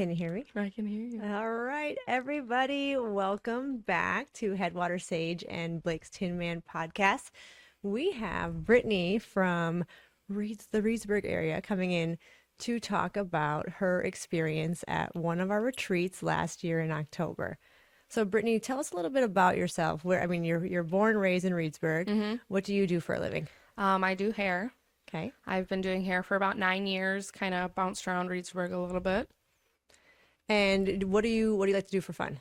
Can you hear me? I can hear you. All right, everybody, welcome back to Headwater Sage and Blake's Tinman podcast. We have Brittany from the Reedsburg area coming in to talk about her experience at one of our retreats last year in October. So, Brittany, tell us a little bit about yourself. You're born and raised in Reedsburg. What do you do for a living? I do hair. Okay. I've been doing hair for about 9 years, kind of bounced around Reedsburg a little bit. And what do you like to do for fun?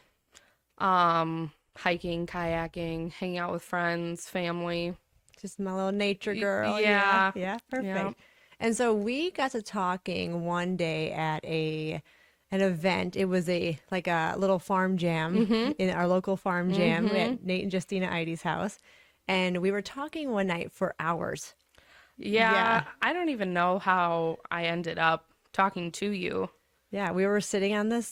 Hiking, kayaking, hanging out with friends, family. Just my little nature girl. Yeah. Yeah, perfect. Yeah. And so we got to talking one day at an event. It was a little farm jam in our local farm jam at Nate and Justina Ides' house. And we were talking one night for hours. Yeah. I don't even know how I ended up talking to you. Yeah, we were sitting on this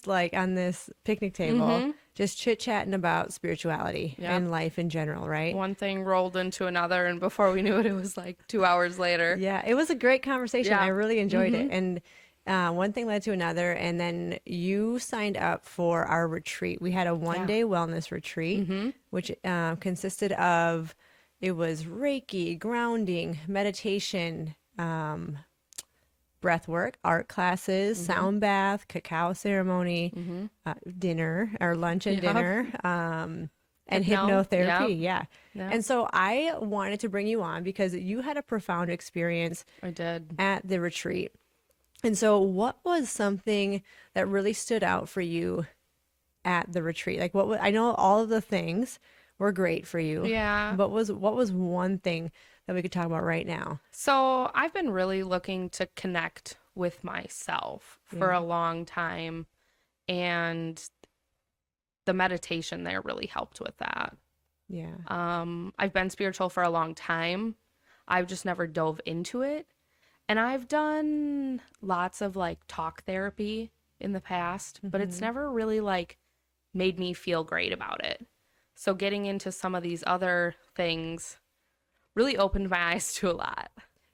picnic table, just chit-chatting about spirituality and life in general, right? One thing rolled into another, and before we knew it, it was like 2 hours later. Yeah, it was a great conversation. Yeah. I really enjoyed it. And one thing led to another, and then you signed up for our retreat. We had a one-day wellness retreat, which consisted of, it was Reiki, grounding, meditation, breath work, art classes, sound bath, cacao ceremony, dinner or lunch and dinner, and hypnotherapy. Yeah. And so I wanted to bring you on because you had a profound experience. I did. At the retreat. And so what was something that really stood out for you at the retreat? Like I know all of the things were great for you. Yeah. But what was one thing that we could talk about right now? So I've been really looking to connect with myself for a long time, and the meditation there really helped with that. Yeah. I've been spiritual for a long time. I've just never dove into it. And I've done lots of like talk therapy in the past, but it's never really like made me feel great about it. So getting into some of these other things really opened my eyes to a lot.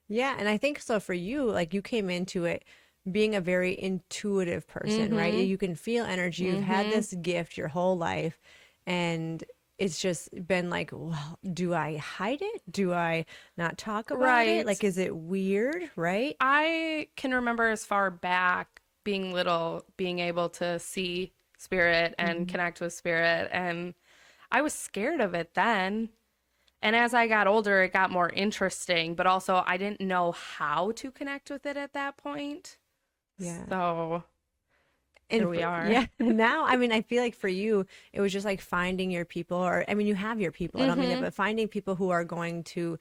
Yeah, and I think so for you, like you came into it being a very intuitive person, right? You can feel energy. You've had this gift your whole life, and it's just been like, well, do I hide it? Do I not talk about it? Like, is it weird, right? I can remember as far back being little, being able to see spirit and connect with spirit, and I was scared of it then. And as I got older, it got more interesting, but also I didn't know how to connect with it at that point. Yeah. So And here we are. Yeah. Now, I mean, I feel like for you, it was just like finding your people, or, I mean, you have your people, I don't mean that, but finding people who are going to,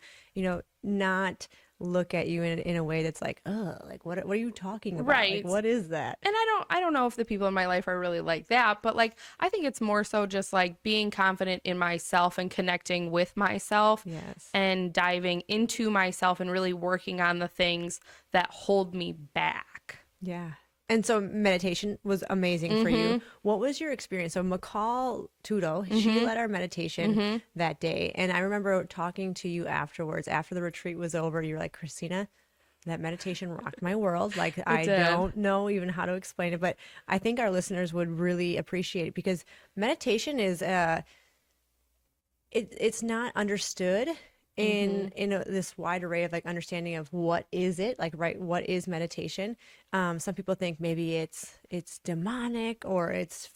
not look at you in a way that's like, oh, like, what are you talking about? Right. Like, what is that? And I don't know if the people in my life are really like that, but like I think it's more so just like being confident in myself and connecting with myself. Yes. And diving into myself and really working on the things that hold me back. Yeah. And so meditation was amazing for you. What was your experience? So McCall Tudo, she led our meditation that day. And I remember talking to you afterwards, after the retreat was over. You were like, Khrystyna, that meditation rocked my world. Like, I don't know even how to explain it, but I think our listeners would really appreciate it, because meditation is, it's not understood in this wide array of like understanding of what is it, like, right, what is meditation. Some people think maybe it's demonic, or it's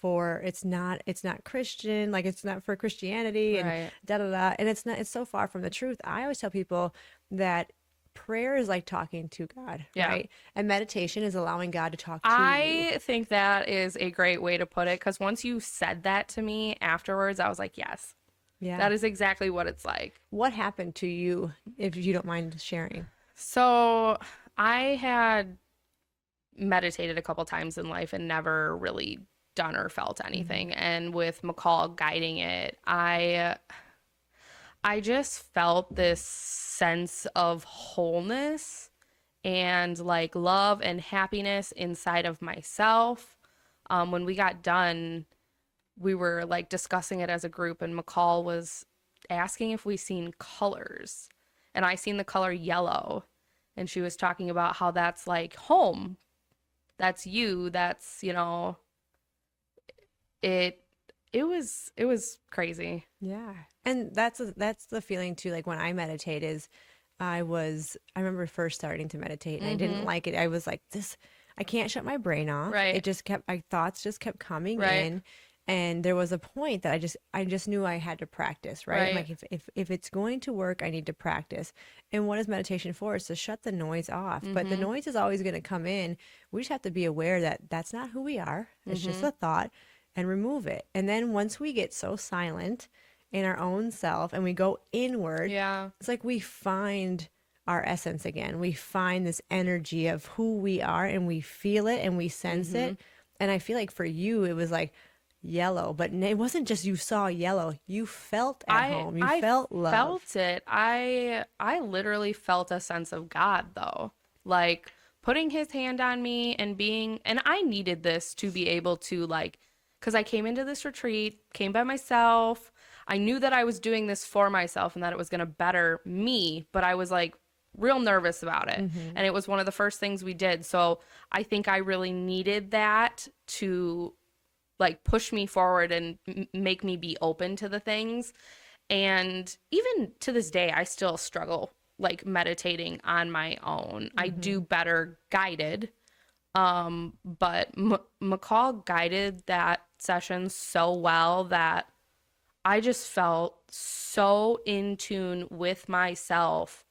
not Christian, like it's not for Christianity, and da da da, and it's so far from the truth. I always tell people that prayer is like talking to God, right? And meditation is allowing God to talk to you. I think that is a great way to put it, because once you said that to me afterwards, I was like, yes. Yeah. That is exactly what it's like. What happened to you, if you don't mind sharing? So I had meditated a couple times in life and never really done or felt anything. And with McCall guiding it, I just felt this sense of wholeness and like love and happiness inside of myself. When we got done, we were like discussing it as a group, and McCall was asking if we seen colors, and I seen the color yellow, and she was talking about how that's like home that's you. That's, it it was crazy. Yeah. And that's the feeling too. Like when I meditate is I remember first starting to meditate and I didn't like it. I was like, I can't shut my brain off. Right. It just kept, my thoughts just kept coming Right. in. And there was a point that I just knew I had to practice, right? I'm Right. like, if it's going to work, I need to practice. And what is meditation for? It's to shut the noise off. But the noise is always going to come in. We just have to be aware that that's not who we are. It's just a thought, and remove it. And then once we get so silent in our own self and we go inward, Yeah. it's like we find our essence again. We find this energy of who we are and we feel it and we sense it. And I feel like for you, it was like yellow, but it wasn't just you saw yellow. You felt at home. You felt love. Felt it. I literally felt a sense of God though. Like putting his hand on me and I needed this to be able to like, because I came into this retreat, came by myself. I knew that I was doing this for myself and that it was going to better me, but I was like real nervous about it. And it was one of the first things we did. So I think I really needed that to like push me forward and make me be open to the things. And even to this day, I still struggle like meditating on my own. I do better guided. But McCall guided that session so well that I just felt so in tune with myself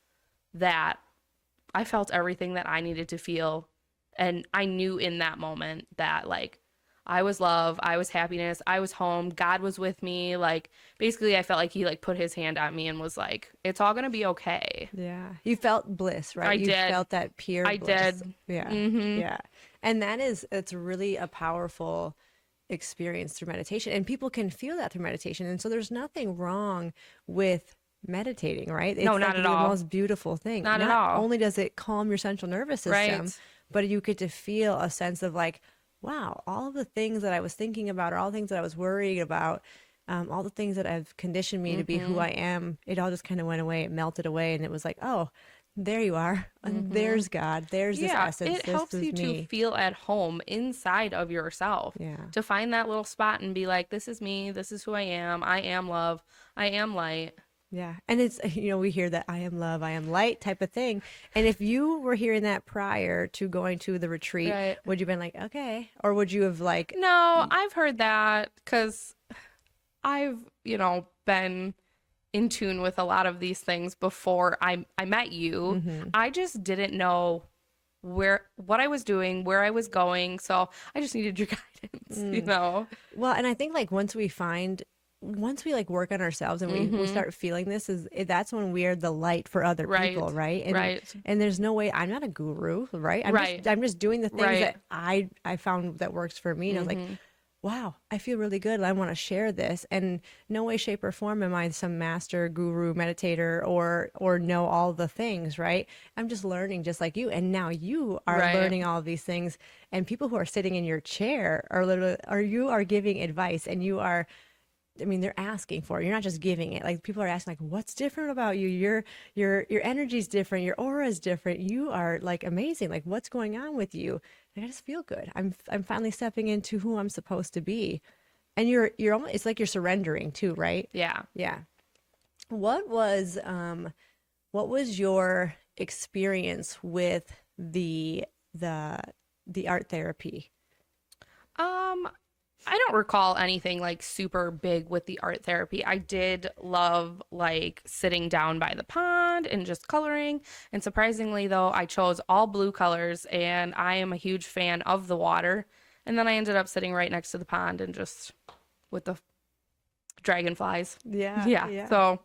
that I felt everything that I needed to feel. And I knew in that moment that like I was love, I was happiness, I was home, God was with me. Like basically I felt like he like put his hand on me and was like, it's all gonna be okay. Yeah. You felt bliss, right? You did. felt that pure I bliss. did. Yeah. Yeah. And it's really a powerful experience through meditation. And people can feel that through meditation. And so there's nothing wrong with meditating, right? It's No, like not at the all. most beautiful thing. Not at all. Only does it calm your central nervous system, Right. but you get to feel a sense of like, wow, all of the things that I was thinking about, or all the things that I was worrying about, all the things that have conditioned me to be who I am, it all just kind of went away. It melted away. And it was like, oh, there you are. And there's God. There's this essence. It helps you to feel at home inside of yourself. Yeah. To find that little spot and be like, this is me. This is who I am love. I am light. Yeah. And it's, we hear that I am love, I am light type of thing. And if you were hearing that prior to going to the retreat, Right. would you have been like, okay? Or would you have like, No, I've heard that because I've, been in tune with a lot of these things before I met you. I just didn't know what I was doing, where I was going. So I just needed your guidance, Well, and I think like once we like work on ourselves and we start feeling this, that's when we are the light for other Right. people, right? And, Right. And there's no way, I'm not a guru, right? Right. I'm just doing the things Right. that I found that works for me. And I was like, wow, I feel really good. I want to share this. And no way, shape, or form am I some master guru meditator or know all the things, right? I'm just learning just like you. And now you are Right. learning all of these things. And people who are sitting in your chair are literally, or you are giving advice and you are, they're asking for it. You're not just giving it. Like people are asking, like, what's different about you? Your energy's different. Your aura is different. You are like amazing. Like, what's going on with you? And I just feel good. I'm finally stepping into who I'm supposed to be. And you're almost, it's like you're surrendering too, right? Yeah. Yeah. What was your experience with the art therapy? I don't recall anything like super big with the art therapy. I did love like sitting down by the pond and just coloring. And surprisingly though, I chose all blue colors and I am a huge fan of the water. And then I ended up sitting right next to the pond and just with the dragonflies. Yeah. So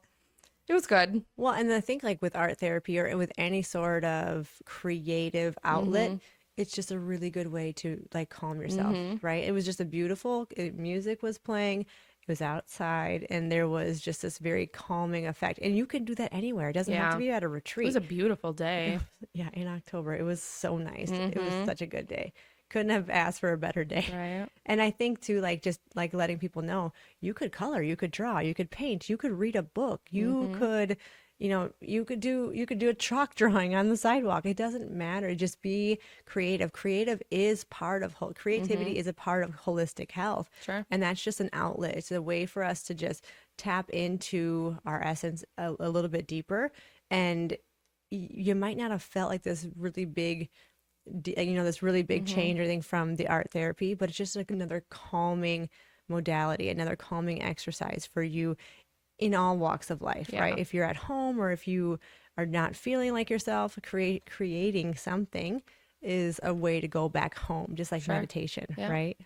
it was good. Well, and I think like with art therapy or with any sort of creative outlet, it's just a really good way to like calm yourself, right? It was just music was playing, it was outside, and there was just this very calming effect. And you can do that anywhere. It doesn't have to be at a retreat. It was a beautiful day. Yeah, in October. It was so nice. It was such a good day. Couldn't have asked for a better day. Right. And I think too, like just like letting people know you could color, you could draw, you could paint, you could read a book, you could, you could do a chalk drawing on the sidewalk. It doesn't matter. Just be creative. Creativity is a part of holistic health. Sure. And that's just an outlet. It's a way for us to just tap into our essence a little bit deeper. And you might not have felt like this really big change or anything from the art therapy, but it's just like another calming modality, another calming exercise for you in all walks of life, right? If you're at home or if you are not feeling like yourself, creating something is a way to go back home, just like meditation, right?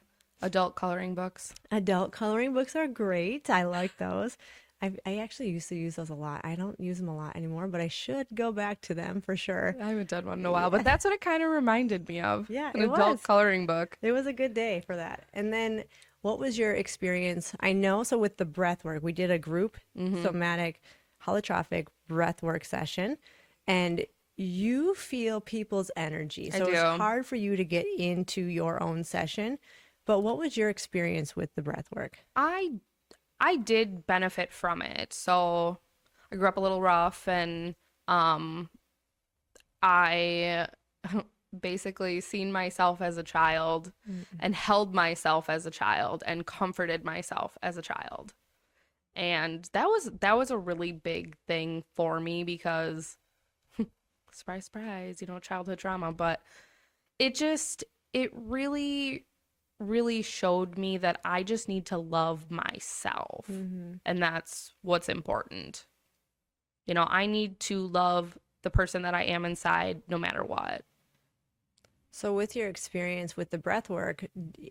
Adult coloring books. Adult coloring books are great. I like those. I actually used to use those a lot. I don't use them a lot anymore, but I should go back to them for sure. I haven't done one in a while, but that's what it kind of reminded me of. Yeah, an adult coloring book. It was a good day for that. And then what was your experience? I know, so with the breath work, we did a group somatic holotropic breath work session, and you feel people's energy. So it's hard for you to get into your own session. But what was your experience with the breath work? I did benefit from it. So I grew up a little rough, and I basically seen myself as a child and held myself as a child and comforted myself as a child. And that was a really big thing for me because surprise, surprise, childhood trauma, but it really showed me that I just need to love myself. And that's what's important. I need to love the person that I am inside no matter what. So with your experience with the breath work,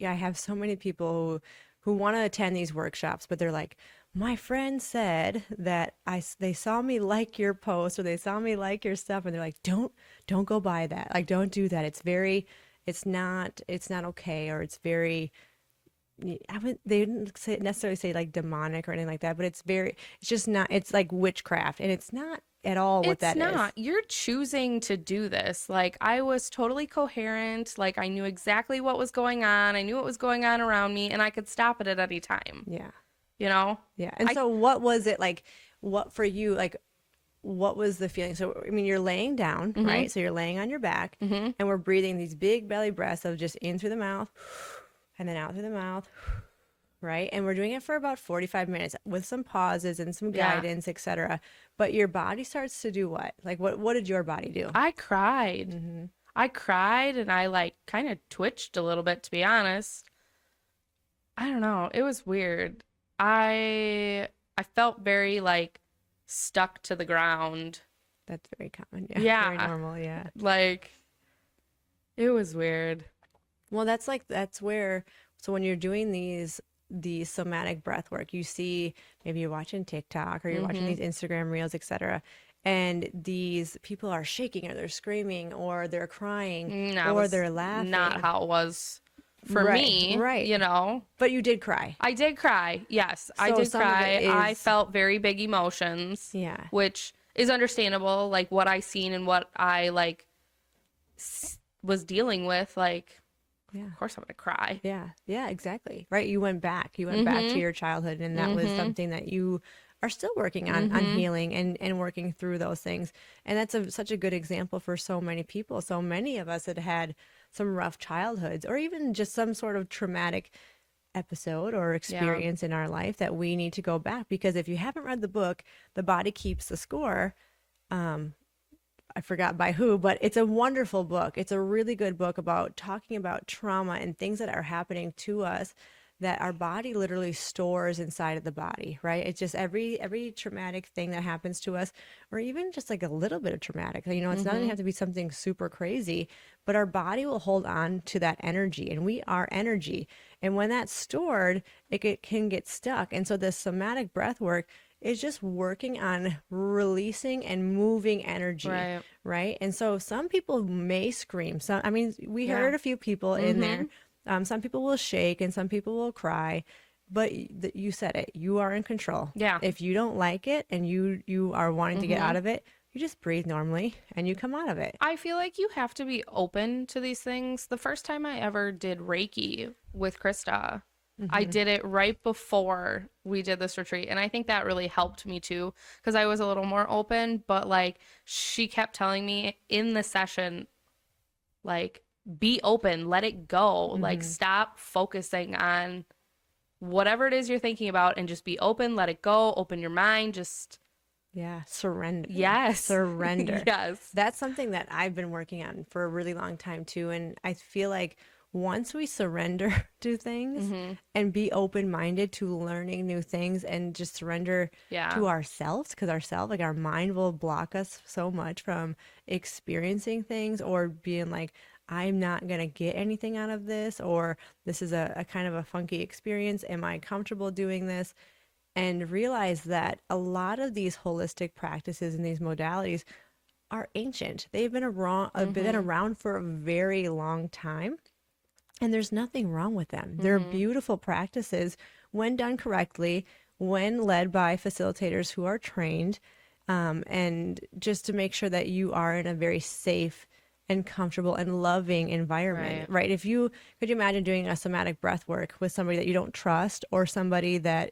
I have so many people who want to attend these workshops, but they're like, my friend said that they saw me like your post or they saw me like your stuff, and they're like, don't go by that. Like, don't do that. It's not okay, or it's very, they didn't necessarily say like demonic or anything like that, but it's just not, it's like witchcraft, and it's not at all what that is. It's not. You're choosing to do this. Like, I was totally coherent. Like, I knew exactly what was going on. I knew what was going on around me, and I could stop it at any time. Yeah. Yeah. And so what was it like, what for you, like, what was the feeling? So, I mean, you're laying down, right? So you're laying on your back, and we're breathing these big belly breaths of just in through the mouth and then out through the mouth, right? And we're doing it for about 45 minutes with some pauses and some guidance, etc. But your body starts to do what? Like, what did your body do? I cried. I cried, and I like kind of twitched a little bit, to be honest. I don't know. It was weird. I felt very like stuck to the ground. That's very common. Yeah. Very normal. Yeah. Like, it was weird. Well, that's where, so when you're doing the somatic breath work, you see, maybe you're watching TikTok or you're watching these Instagram reels, etc. And these people are shaking or they're screaming or they're crying or they're laughing. Not how it was for me, right? But you did cry. I did cry. Yes, I did cry. I felt very big emotions. Yeah, which is understandable. Like, what I seen and what I like was dealing with. Like, of course I'm gonna cry. Yeah, exactly. Right. You went back. You went back to your childhood, and that was something that you are still working on healing and working through those things. And that's such a good example for so many people. So many of us had some rough childhoods, or even just some sort of traumatic episode or experience in our life that we need to go back. Because if you haven't read the book, The Body Keeps the Score, I forgot by who, but it's a wonderful book. It's a really good book about talking about trauma and things that are happening to us that our body literally stores inside of the body, right? It's just every traumatic thing that happens to us, or even just like a little bit of traumatic, it's not going to have to be something super crazy, but our body will hold on to that energy, and we are energy. And when that's stored, it can get stuck. And so the somatic breath work is just working on releasing and moving energy, right? And so some people may scream. We heard a few people in there. Some people will shake and some people will cry, but you said it. You are in control. Yeah. If you don't like it and you are wanting to get out of it, you just breathe normally and you come out of it. I feel like you have to be open to these things. The first time I ever did Reiki with Khrystyna, I did it right before we did this retreat. And I think that really helped me too, because I was a little more open. But like, she kept telling me in the session, like, be open, let it go. Like, stop focusing on whatever it is you're thinking about and just be open, let it go, open your mind, just. Yeah, surrender. Yes. Surrender. Yes. That's something that I've been working on for a really long time too. And I feel like once we surrender to things and be open-minded to learning new things and just surrender to ourselves, because ourselves, like our mind will block us so much from experiencing things or being like, I'm not going to get anything out of this, or this is a kind of a funky experience. Am I comfortable doing this? And realize that a lot of these holistic practices and these modalities are ancient. They've been around for a very long time. And there's nothing wrong with them. They're beautiful practices when done correctly, when led by facilitators who are trained, and just to make sure that you are in a very safe and comfortable and loving environment, right? Could you imagine doing a somatic breath work with somebody that you don't trust or somebody that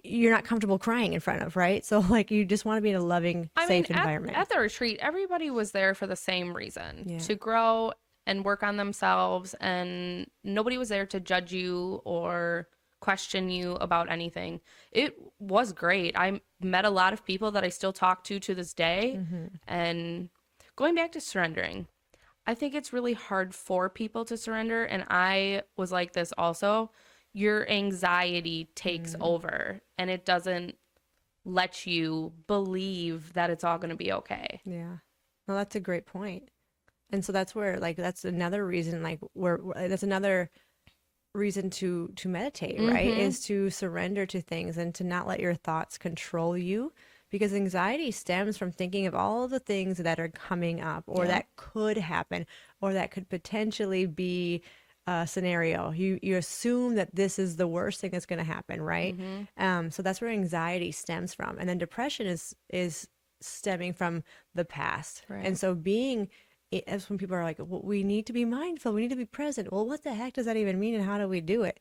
you're not comfortable crying in front of, right? So like you just want to be in a loving, safe environment. At the retreat, everybody was there for the same reason, to grow and work on themselves, and nobody was there to judge you or question you about anything. It was great. I met a lot of people that I still talk to this day. And going back to surrendering, I think it's really hard for people to surrender, and I was like this also. Your anxiety takes over, and it doesn't let you believe that it's all going to be okay. Yeah. Well, that's a great point. And so that's where, like, that's another reason, like, that's another reason to meditate, right? Is to surrender to things and to not let your thoughts control you, because anxiety stems from thinking of all the things that are coming up or that could happen or that could potentially be a scenario. You assume that this is the worst thing that's going to happen, right? So that's where anxiety stems from. And then depression is stemming from the past. Right. And so as when people are like, well, we need to be mindful, we need to be present. Well, what the heck does that even mean, and how do we do it?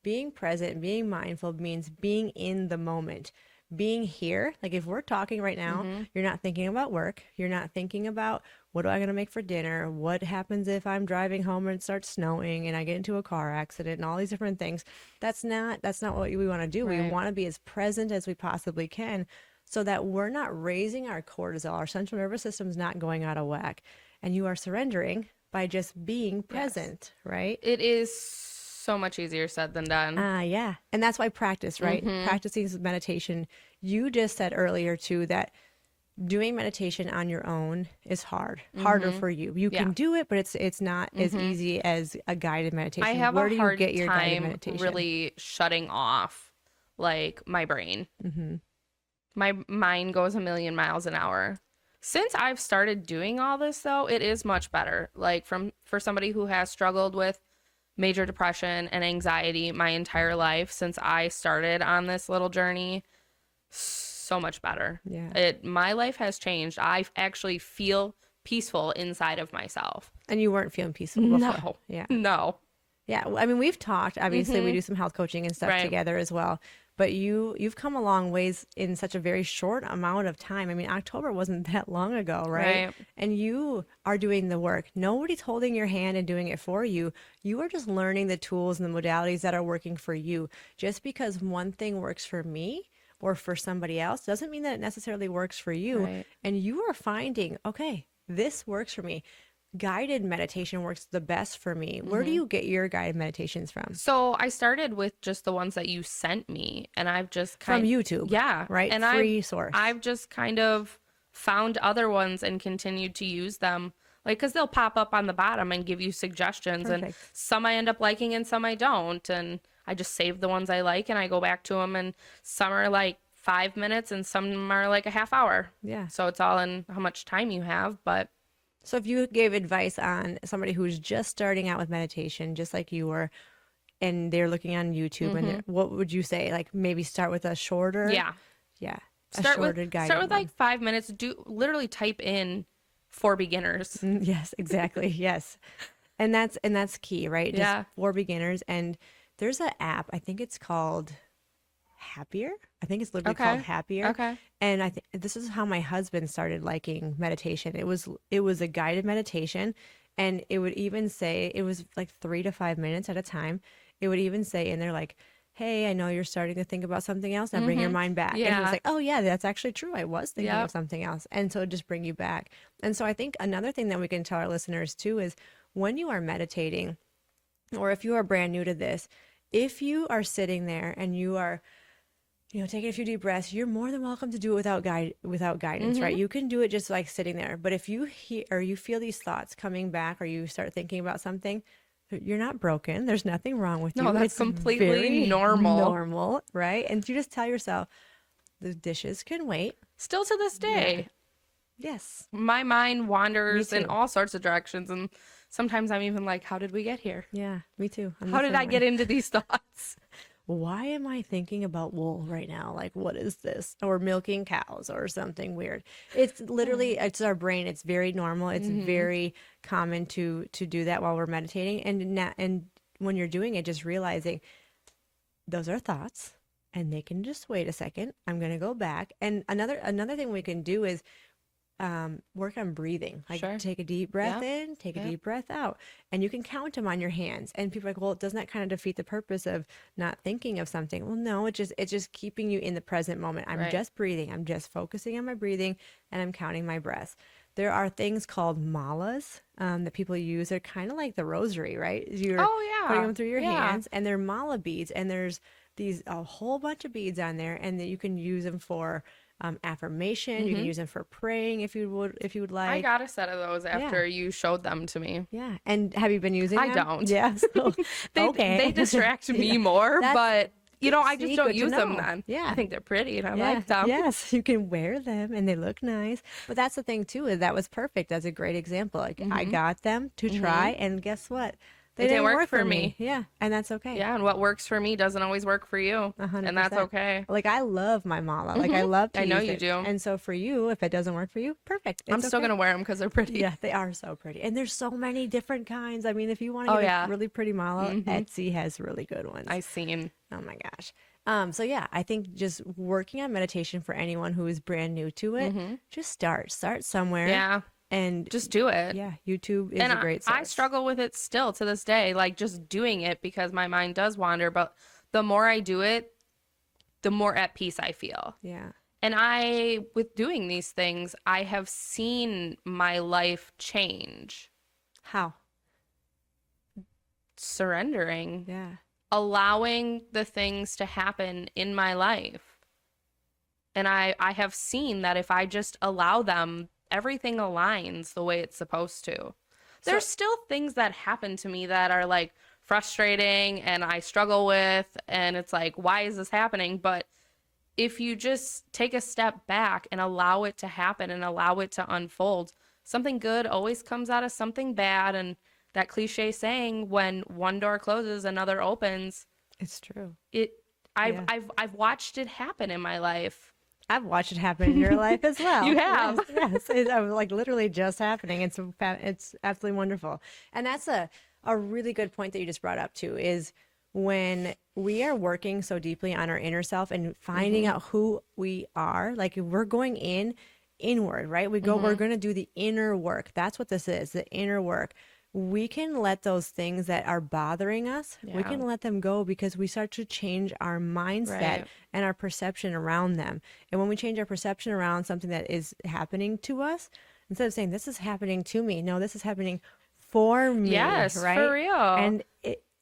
Being present and being mindful means being in the moment, being here. Like if we're talking right now, you're not thinking about work. You're not thinking about what am I going to make for dinner? What happens if I'm driving home and it starts snowing and I get into a car accident and all these different things. That's not what we want to do. Right. We want to be as present as we possibly can so that we're not raising our cortisol. Our central nervous system's not going out of whack. And you are surrendering by just being present, right? It is so much easier said than done. Yeah. And that's why practice, right? Practicing meditation. You just said earlier too that doing meditation on your own is harder for you. You can do it, but it's not as easy as a guided meditation. I have Where a do hard you get your guided time meditation? really shutting off like my brain. My mind goes a million miles an hour. Since I've started doing all this, though, it is much better. Like for somebody who has struggled with major depression and anxiety my entire life, since I started on this little journey, so much better. Yeah. My life has changed. I actually feel peaceful inside of myself. And you weren't feeling peaceful before. No. Yeah. No. Yeah. I mean, we've talked. Obviously, we do some health coaching and stuff together as well. But you've come a long ways in such a very short amount of time. I mean, October wasn't that long ago, right? And you are doing the work. Nobody's holding your hand and doing it for you. You are just learning the tools and the modalities that are working for you. Just because one thing works for me or for somebody else doesn't mean that it necessarily works for you. Right. And you are finding, okay, this works for me. Guided meditation works the best for me. Where do you get your guided meditations from? So I started with just the ones that you sent me, and I've just from YouTube. Yeah, right. And free source. I've just kind of found other ones and continued to use them, like because they'll pop up on the bottom and give you suggestions. Perfect. And some I end up liking and some I don't, and I just save the ones I like and I go back to them. And some are like 5 minutes, and some are like a half hour. Yeah. So it's all in how much time you have, but. So if you gave advice on somebody who's just starting out with meditation, just like you were, and they're looking on YouTube, and what would you say? Like maybe start with a shorter? Yeah. Start with like 5 minutes. Literally type in for beginners. Yes, exactly. Yes. And that's key, right? Just for beginners. And There's an app, I think it's called Happier. I think it's literally Okay. called Happier. Okay. And I think this is how my husband started liking meditation. It was a guided meditation, and it would even say it was like 3 to 5 minutes at a time. It would even say in there like, "Hey, I know you're starting to think about something else. Now bring your mind back." And he was Yeah. like, "Oh yeah, that's actually true. I was thinking Yep. of something else." And so it just bring you back. And so I think another thing that we can tell our listeners too is when you are meditating, or if you are brand new to this, if you are sitting there and you are taking a few deep breaths, you're more than welcome to do it without guidance, right? You can do it just like sitting there. But if you hear or you feel these thoughts coming back, or you start thinking about something, you're not broken. There's nothing wrong with you. No, that's It's completely very normal. normal, right? And you just tell yourself, the dishes can wait. Still to this day, Yes. my mind wanders Me in too. all sorts of directions. And sometimes I'm even like, how did we get here? Yeah, me too. I'm How the did same I get way. into these thoughts? Why am I thinking about wool right now? Like, what is this? Or milking cows or something weird. It's literally, it's our brain. It's very normal. It's very common to do that while we're meditating. And when you're doing it, just realizing those are thoughts and they can just wait a second. I'm going to go back. And another thing we can do is work on breathing. Like Sure. take a deep breath Yeah. in, take a Yeah. deep breath out, and you can count them on your hands. And people are like, well, doesn't that kind of defeat the purpose of not thinking of something? Well, no, it's just keeping you in the present moment. I'm Right. just breathing. I'm just focusing on my breathing, and I'm counting my breaths. There are things called malas that people use. They're kind of like the rosary, right? You're Oh, yeah. putting them through your Yeah. hands, and they're mala beads, and there's a whole bunch of beads on there, and that you can use them for affirmation. You can use them for praying if you would I like. got a set of those after you showed them to me. Yeah. And have you been using I them? don't. Yeah. So, okay. They distract me more, That's- but I just see, don't good to use them know. then. Yeah. I think they're pretty and I Yeah. like them. Yes, you can wear them and they look nice. But that's the thing too, is that was perfect. That's a great example. Like I got them to try, and guess what? They It didn't didn't work for me. Yeah, and that's okay. Yeah, and what works for me doesn't always work for you. 100%. And that's okay. Like I love my mala. Like I love to I know use you it. do. And so for you, if it doesn't work for you, perfect. I'm It's still okay. going to wear them because they're pretty. Yeah, they are so pretty. And there's so many different kinds. I mean, if you want to Oh, get yeah. a really pretty mala, Etsy has really good ones. I've seen. Oh my gosh. So yeah, I think just working on meditation for anyone who is brand new to it, just start somewhere. Yeah, And just do it. yeah, YouTube is And a great source. I struggle with it still to this day, like just doing it because my mind does wander. But the more I do it, the more at peace I feel. Yeah. And with doing these things, I have seen my life change. How? Surrendering, Yeah. allowing the things to happen in my life. And I have seen that if I just allow them, everything aligns the way it's supposed to. There's still things that happen to me that are like frustrating and I struggle with, and it's like, why is this happening? But if you just take a step back and allow it to happen and allow it to unfold, something good always comes out of something bad. And that cliche saying, when one door closes, another opens. It's true. I've watched it happen in my life. I've watched it happen in your life as well. You have. Yes. It's like literally just happening. It's absolutely wonderful. And that's a really good point that you just brought up too, is when we are working so deeply on our inner self and finding out who we are, like we're going inward, right? We're going to do the inner work. That's what this is, the inner work. We can let those things that are bothering us, we Yeah. can let them go, because we start to change our mindset Right. and our perception around them. And when we change our perception around something that is happening to us, instead of saying, this is happening to me, no, this is happening for me. Yes, right? for real. And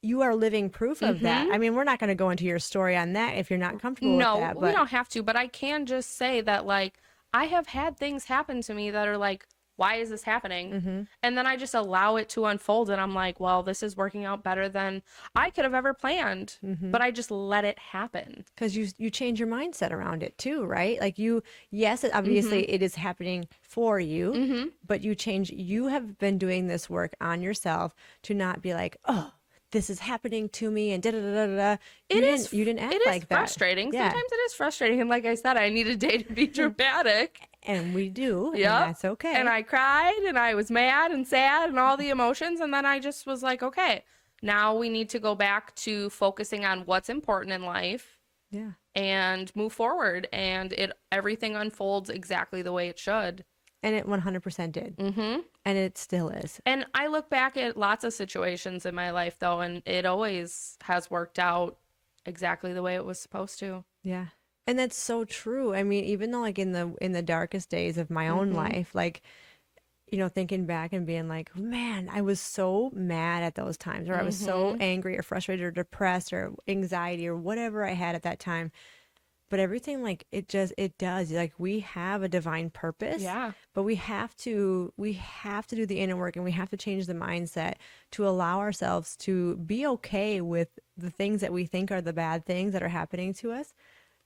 you are living proof of that. I mean, we're not going to go into your story on that if you're not comfortable No, with that. we But don't have to, but I can just say that, like, I have had things happen to me that are like, why is this happening? And then I just allow it to unfold, and I'm like, well, this is working out better than I could have ever planned, but I just let it happen. because you change your mindset around it too, right? Like yes, obviously it is happening for you, but you have been doing this work on yourself to not be like, oh, this is happening to me and da da da da da. You didn't act It like is that. frustrating. Yeah. Sometimes it is frustrating. And like I said, I need a day to be dramatic. And we do, Yep. and that's okay. And I cried and I was mad and sad and all the emotions. And then I just was like, okay, Now we need to go back to focusing on what's important in life Yeah. and move forward, and everything unfolds exactly the way it should. And it 100% did. Mm-hmm. And it still is. And I look back at lots of situations in my life though, and it always has worked out exactly the way it was supposed to. Yeah. And that's so true. I mean, even though like in the darkest days of my own life, like, you know, thinking back and being like, man, I was so mad at those times, or I was so angry or frustrated or depressed or anxiety or whatever I had at that time. But everything, like, it does, like, we have a divine purpose. Yeah. But we have to do the inner work, and we have to change the mindset to allow ourselves to be okay with the things that we think are the bad things that are happening to us.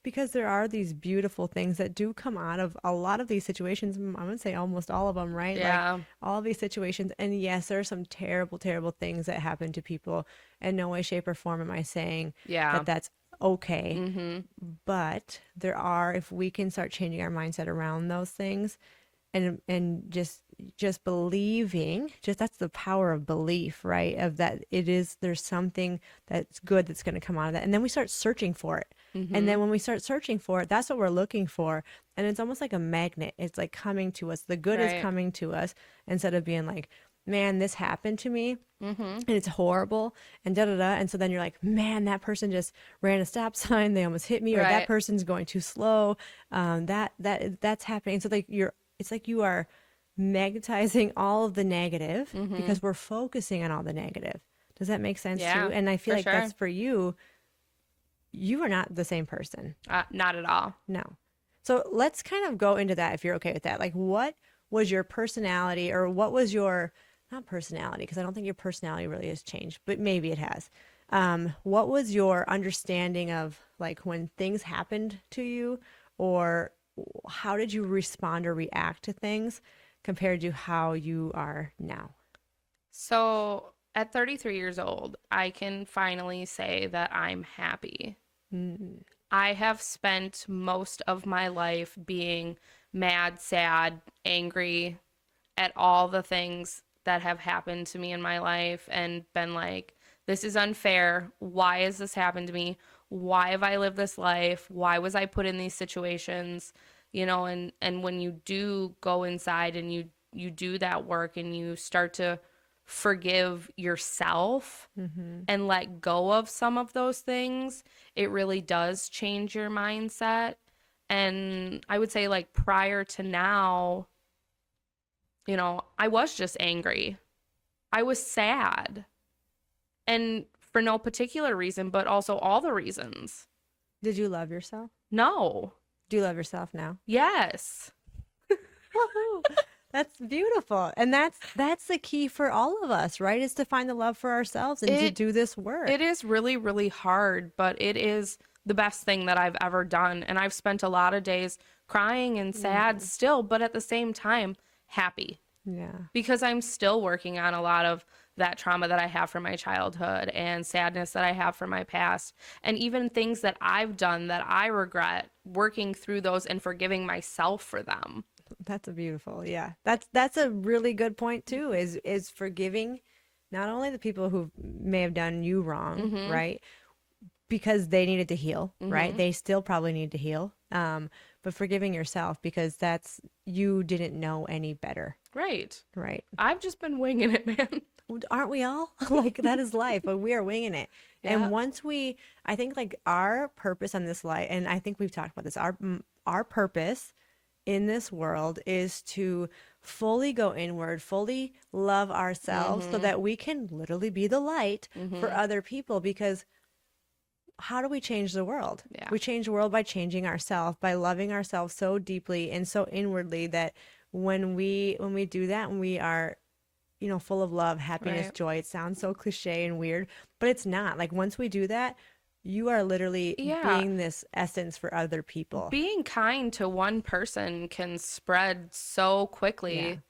Because there are these beautiful things that do come out of a lot of these situations. I would say almost all of them, right? Yeah. Like all of these situations. And yes, there are some terrible, terrible things that happen to people. In no way, shape, or form am I saying that that's okay. But there are, if we can start changing our mindset around those things, and just believing, just that's the power of belief, right? Of that there's something that's good that's going to come out of that. And then we start searching for it. And then when we start searching for it, that's what we're looking for. And it's almost like a magnet. It's like coming to us. The good is coming to us, instead of being like, man, this happened to me and it's horrible and da da da. And so then you're like, man, that person just ran a stop sign. They almost hit me, or that person's going too slow. That's happening. So like it's like you are magnetizing all of the negative because we're focusing on all the negative. Does that make sense too? And I feel like that's for you. You are not the same person. Not at all. No. So let's kind of go into that, if you're okay with that. Like, what was your personality, or what was your, not personality, because I don't think your personality really has changed, but maybe it has. What was your understanding of, like, when things happened to you, or how did you respond or react to things compared to how you are now? So at 33 years old, I can finally say that I'm happy. I have spent most of my life being mad, sad, angry at all the things that have happened to me in my life, and been like, this is unfair. Why has this happened to me? Why have I lived this life? Why was I put in these situations? You know, and when you do go inside and you do that work, and you start to forgive yourself and let go of some of those things, it really does change your mindset. And I would say, like, prior to now, you know, I was just angry. I was sad. And for no particular reason, but also all the reasons. Did you love yourself? No. Do you love yourself now? Yes. Woohoo. That's beautiful. And that's the key for all of us, right? Is to find the love for ourselves and to do this work. It is really, really hard, but it is the best thing that I've ever done. And I've spent a lot of days crying and sad still, but at the same time, happy. Yeah. Because I'm still working on a lot of that trauma that I have from my childhood, and sadness that I have from my past, and even things that I've done that I regret, working through those and forgiving myself for them. That's a beautiful, yeah. That's a really good point too, is forgiving not only the people who may have done you wrong, right? Because they needed to heal, right? They still probably need to heal. But forgiving yourself, because you didn't know any better. Right. Right. I've just been winging it, man. Aren't we all? Like, that is life, but we are winging it. Yeah. And once I think, like, our purpose on this life, and I think we've talked about this, our purpose in this world is to fully go inward, fully love ourselves, so that we can literally be the light for other people. Because how do we change the world? Yeah. We change the world by changing ourselves, by loving ourselves so deeply and so inwardly, that when we do that, and we are, you know, full of love, happiness, joy. It sounds so cliche and weird, but it's not. Like, once we do that, you are literally being this essence for other people. Being kind to one person can spread so quickly.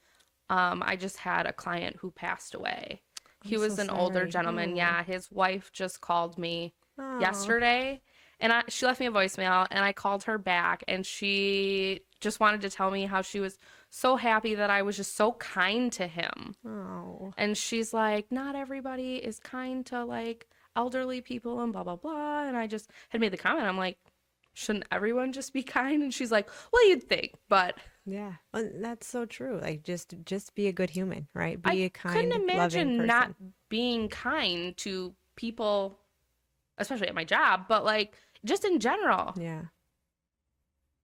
Yeah. I just had a client who passed away. He was an older gentleman. Oh. Yeah. His wife just called me yesterday, and she left me a voicemail, and I called her back, and she just wanted to tell me how she was so happy that I was just so kind to him. Oh. And she's like, not everybody is kind to like elderly people and blah, blah, blah. And I just had made the comment. I'm like, shouldn't everyone just be kind? And she's like, well, you'd think, but Yeah. Well, that's so true. Like just be a good human, right? Be I a kind, couldn't loving imagine person. not being kind to people, especially at my job, but like just in general. Yeah.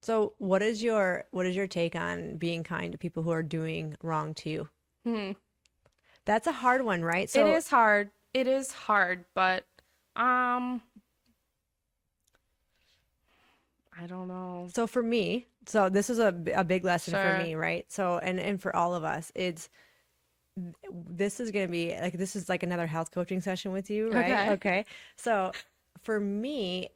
So what is your take on being kind to people who are doing wrong to you? Hmm. That's a hard one, right? It So is hard. It is hard, but I don't know. so for me, so this is a big lesson for Sure. me, right? So and for all of us, this is going to be like this is like another health coaching session with you, right? Okay. Okay. So for me,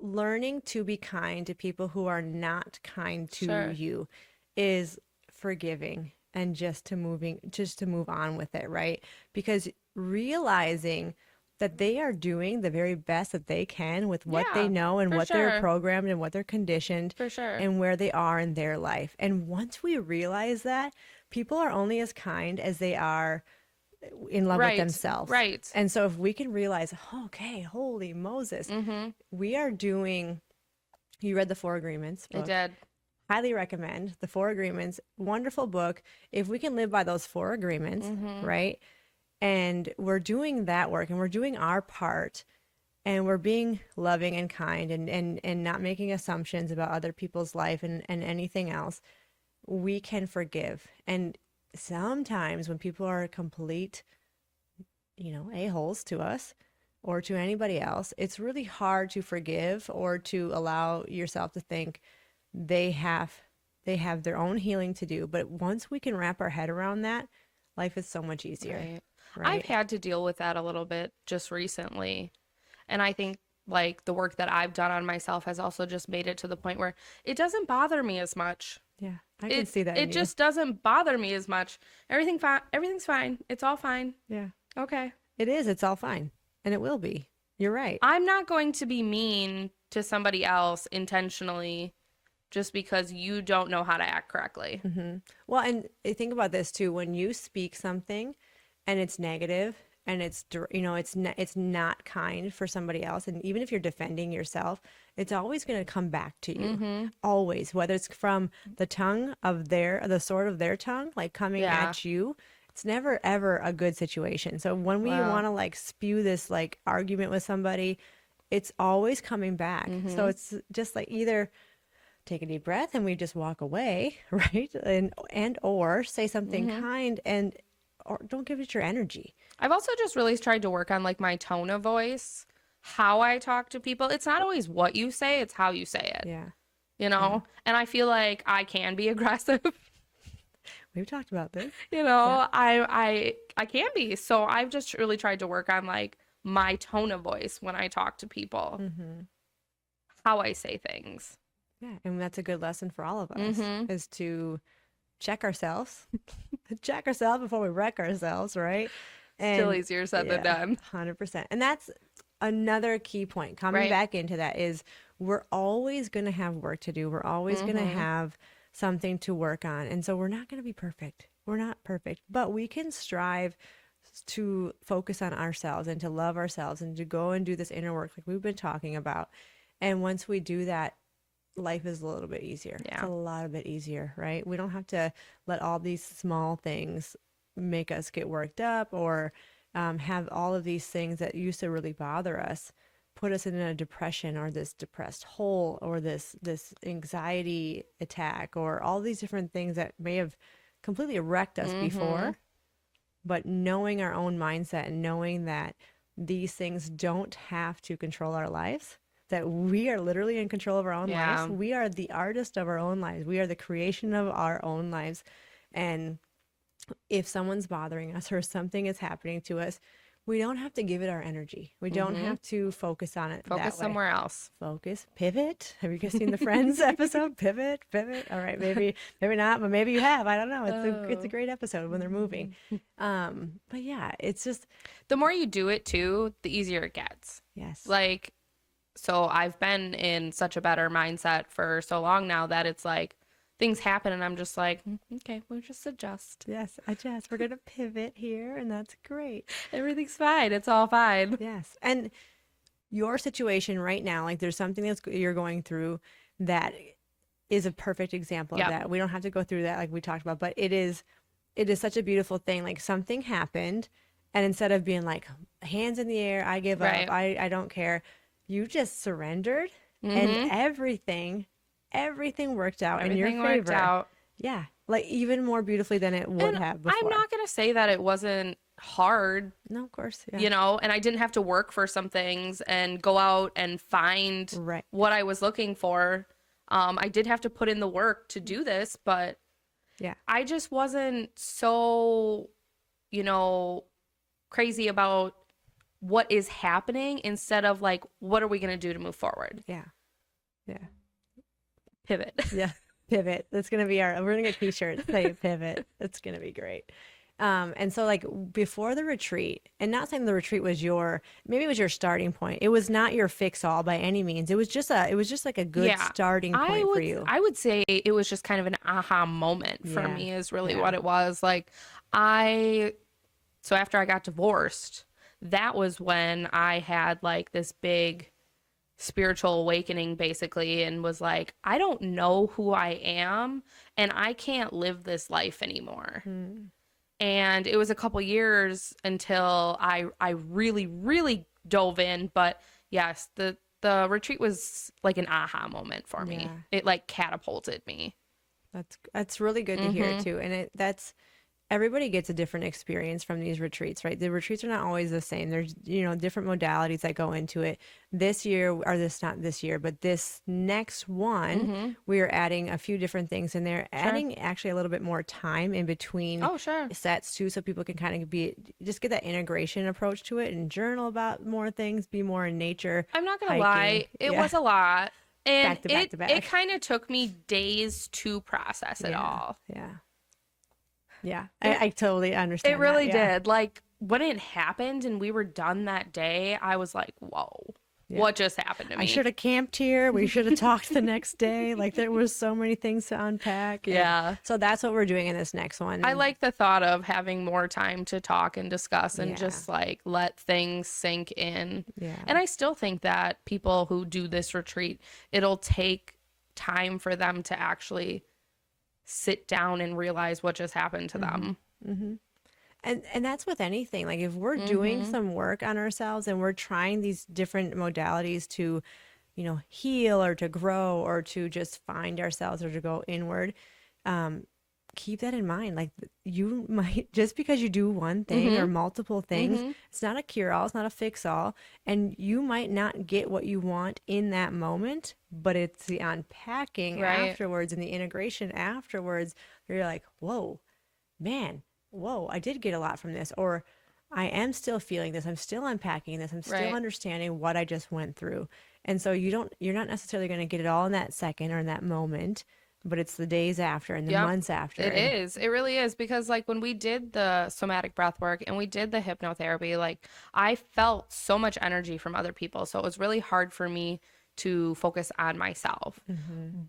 learning to be kind to people who are not kind to Sure. you is forgiving and just to move on with it, right? Because realizing that they are doing the very best that they can with what they Yeah, know and for what they're sure. programmed and what they're conditioned For sure. and where they are in their life. And once we realize that, people are only as kind as they are in love with Right. themselves. Right. And so if we can realize, okay, holy Moses, Mm-hmm. we are doing, you read the Four Agreements I book. did. Highly recommend the Four Agreements. Wonderful book. If we can live by those four agreements, Mm-hmm. right? And we're doing that work and we're doing our part and we're being loving and kind and not making assumptions about other people's life and anything else, we can forgive. And sometimes when people are complete, a-holes to us or to anybody else, it's really hard to forgive or to allow yourself to think they have their own healing to do. But once we can wrap our head around that, life is so much easier, Right. I've right? had to deal with that a little bit just recently. And I think like the work that I've done on myself has also just made it to the point where it doesn't bother me as much. Yeah, I can see that in It you. just doesn't bother me as much. Everything's fine. It's all fine. Yeah, Okay. it is. It's all fine. And it will be. You're right. I'm not going to be mean to somebody else intentionally just because you don't know how to act correctly. Well, and think about this too. When you speak something and it's negative and it's not kind for somebody else, and even if you're defending yourself, it's always going to come back to you. Always, whether it's from the sword of their tongue, like coming Yeah. at you. It's never ever a good situation. So when we Wow. want to like spew this like argument with somebody, it's always coming back. So it's just like either take a deep breath and we just walk away, right? And or say something kind or don't give it your energy. I've also just really tried to work on like my tone of voice, how I talk to people. It's not always what you say, it's how you say it, Yeah. you know? And I feel like I can be aggressive. We've talked about this. You know, I can be. So I've just really tried to work on like my tone of voice when I talk to people, how I say things. Yeah. And that's a good lesson for all of us is to check ourselves, check ourselves before we wreck ourselves, right? Still easier said than done. 100%. And that's another key point. Coming Right. back into that is we're always going to have work to do. We're always going to have something to work on. And so we're not going to be perfect. We're not perfect, but we can strive to focus on ourselves and to love ourselves and to go and do this inner work like we've been talking about. And once we do that, life is a little bit easier. Yeah. It's a lot bit easier, right? We don't have to let all these small things make us get worked up or have all of these things that used to really bother us put us in a depression or this depressed hole or this anxiety attack or all these different things that may have completely wrecked us before. But knowing our own mindset and knowing that these things don't have to control our lives, that we are literally in control of our own Yeah. lives. We are the artist of our own lives. We are the creation of our own lives. And if someone's bothering us or something is happening to us, we don't have to give it our energy. We don't have to focus on it that Focus way. somewhere else. Focus, pivot. Have you guys seen the Friends episode? Pivot. All right, maybe not, but maybe you have. I don't know. It's a great episode when they're moving. But yeah, it's just The more you do it too, the easier it gets. yes. Like, so I've been in such a better mindset for so long now that it's like things happen and I'm just like, okay, we'll just adjust. Yes, adjust. We're going to pivot here, and that's great. Everything's fine. It's all fine. Yes. And your situation right now, like there's something you're going through that is a perfect example of that. We don't have to go through that like we talked about, but it is such a beautiful thing. Like something happened, and instead of being like hands in the air, I give up, I don't care, you just surrendered, and everything worked out in your favor. Yeah, like even more beautifully than it would have before. I'm not gonna say that it wasn't hard. No, of course, you know, and I didn't have to work for some things and go out and find what I was looking for. I did have to put in the work to do this, but I just wasn't so, you know, crazy about what is happening instead of like, what are we going to do to move forward? Yeah. Pivot. Yeah. Pivot. That's going to be we're going to get t-shirts say pivot. It's going to be great. And so like before the retreat, and not saying the retreat was maybe it was your starting point. It was not your fix all by any means. It was just like a good starting point for you. I would say it was just kind of an aha moment for me is really what it was. Like so after I got divorced, that was when I had like this big spiritual awakening basically, and was like, I don't know who I am and I can't live this life anymore. And it was a couple years until I really, really dove in. But yes, the retreat was like an aha moment for me. It like catapulted me. That's really good to hear too. And everybody gets a different experience from these retreats, right? The retreats are not always the same. There's, you know, different modalities that go into it. This year, or not this year, but this next one, we are adding a few different things in there, adding actually a little bit more time in between sets too, so people can kind of just get that integration approach to it and journal about more things, be more in nature. I'm not going to lie. It was a lot. And back to back. It kind of took me days to process it all. Yeah, I totally understand. It really did. Like when it happened and we were done that day, I was like, whoa, what just happened to me? I should have camped here. We should have talked the next day. Like there was so many things to unpack. So that's what we're doing in this next one. I like the thought of having more time to talk and discuss and just like let things sink in. And I still think that people who do this retreat, it'll take time for them to actually sit down and realize what just happened to them. And that's with anything. Like if we're doing some work on ourselves and we're trying these different modalities to, you know, heal or to grow or to just find ourselves or to go inward, keep that in mind. Like you might, just because you do one thing or multiple things, it's not a cure-all, it's not a fix-all, and you might not get what you want in that moment, but it's the unpacking afterwards and the integration afterwards where you're like, whoa, man, I did get a lot from this, or I am still feeling this, I'm still unpacking this, I'm still understanding what I just went through. And so you're not necessarily going to get it all in that second or in that moment, but it's the days after and the months after. It really is, because like when we did the somatic breath work and we did the hypnotherapy, like I felt so much energy from other people, so it was really hard for me to focus on myself.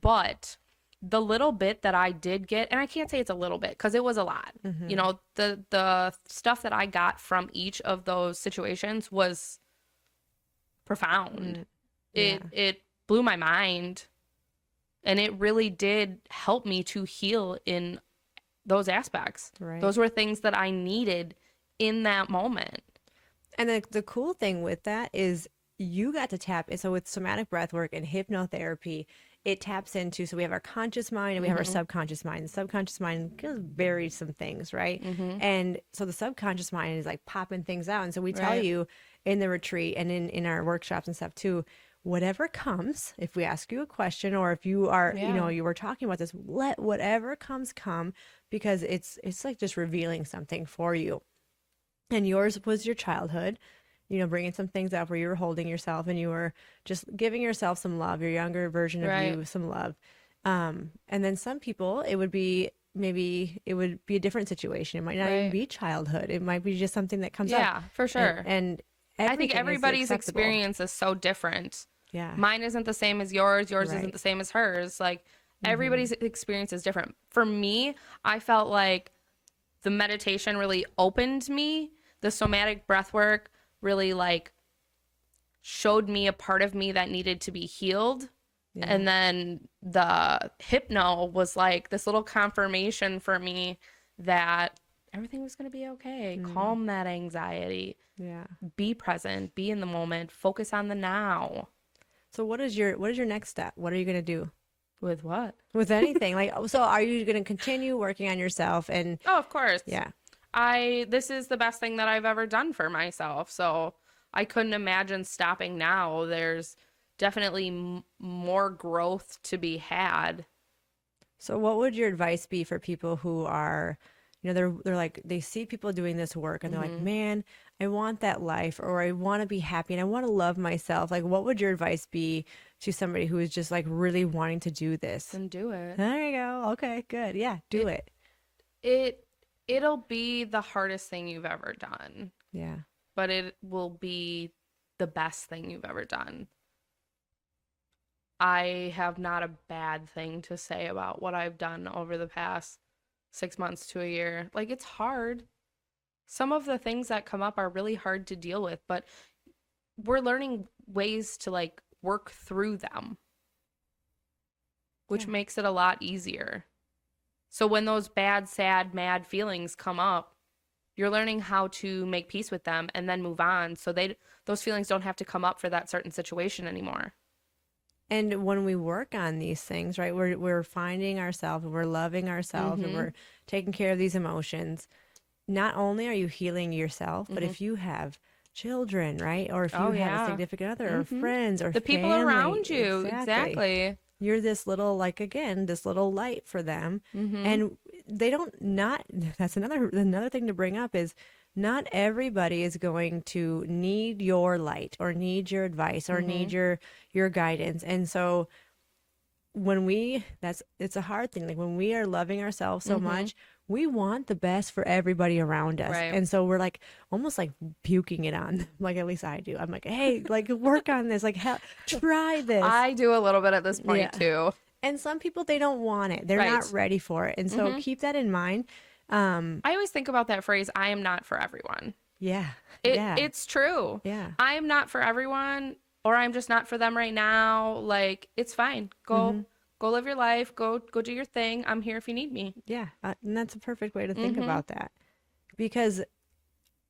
But the little bit that I did get, and I can't say it's a little bit because it was a lot, you know, the stuff that I got from each of those situations was profound. It blew my mind. And it really did help me to heal in those aspects. Those were things that I needed in that moment. And the cool thing with that is you got to tap. So with somatic breath work and hypnotherapy, it taps into, so we have our conscious mind and we have our subconscious mind. The subconscious mind buries some things, right? And so the subconscious mind is like popping things out. And so we tell you in the retreat and in our workshops and stuff too, whatever comes, if we ask you a question or if you are, you know, you were talking about this, let whatever comes come, because it's like just revealing something for you. And yours was your childhood, you know, bringing some things up where you were holding yourself and you were just giving yourself some love, your younger version of you some love. And then some people, it would be a different situation. It might not even be childhood. It might be just something that comes up. Yeah, for sure. And I think everybody's experience is so different. Mine isn't the same as yours. Yours isn't the same as hers. Like Everybody's experience is different. For me, I felt like the meditation really opened me. The somatic breath work really like showed me a part of me that needed to be healed. Yeah. And then the hypno was like this little confirmation for me that everything was going to be okay. Calm that anxiety. Yeah. Be present, be in the moment, focus on the now. So what is your next step? What are you going to do? With what? With anything? Like, so are you going to continue working on yourself? And Oh, of course. yeah. This is the best thing that I've ever done for myself. So I couldn't imagine stopping now. There's definitely more growth to be had. So what would your advice be for people who are, they're like, they see people doing this work and they're like, man, I want that life, or I want to be happy and I want to love myself. Like, what would your advice be to somebody who is just like really wanting to do this? Then do it. There you go. Okay, good. Yeah, do it. It'll be the hardest thing you've ever done. Yeah. But it will be the best thing you've ever done. I have not a bad thing to say about what I've done over the past 6 months to a year. Like, it's hard. Some of the things that come up are really hard to deal with, but we're learning ways to like work through them, which makes it a lot easier. So when those bad, sad, mad feelings come up, you're learning how to make peace with them and then move on, so those feelings don't have to come up for that certain situation anymore. And when we work on these things, right, we're finding ourselves, we're loving ourselves, and we're taking care of these emotions. Not only are you healing yourself, but if you have children, right, or if you have a significant other or friends or the people family, around you, exactly. You're this little, like, again, this little light for them. And they that's another thing to bring up is not everybody is going to need your light or need your advice or need your guidance. And so it's a hard thing. Like, when we are loving ourselves so much, we want the best for everybody around us. Right. And so we're like almost like puking it on. Like, at least I do. I'm like, hey, like, work on this. Like, try this. I do a little bit at this point too. And some people, they don't want it. They're not ready for it. And so keep that in mind. I always think about that phrase, I am not for everyone. Yeah. It's true. Yeah. I am not for everyone, or I'm just not for them right now. Like, it's fine. Go live your life. Go do your thing. I'm here if you need me. Yeah. And that's a perfect way to think about that. Because,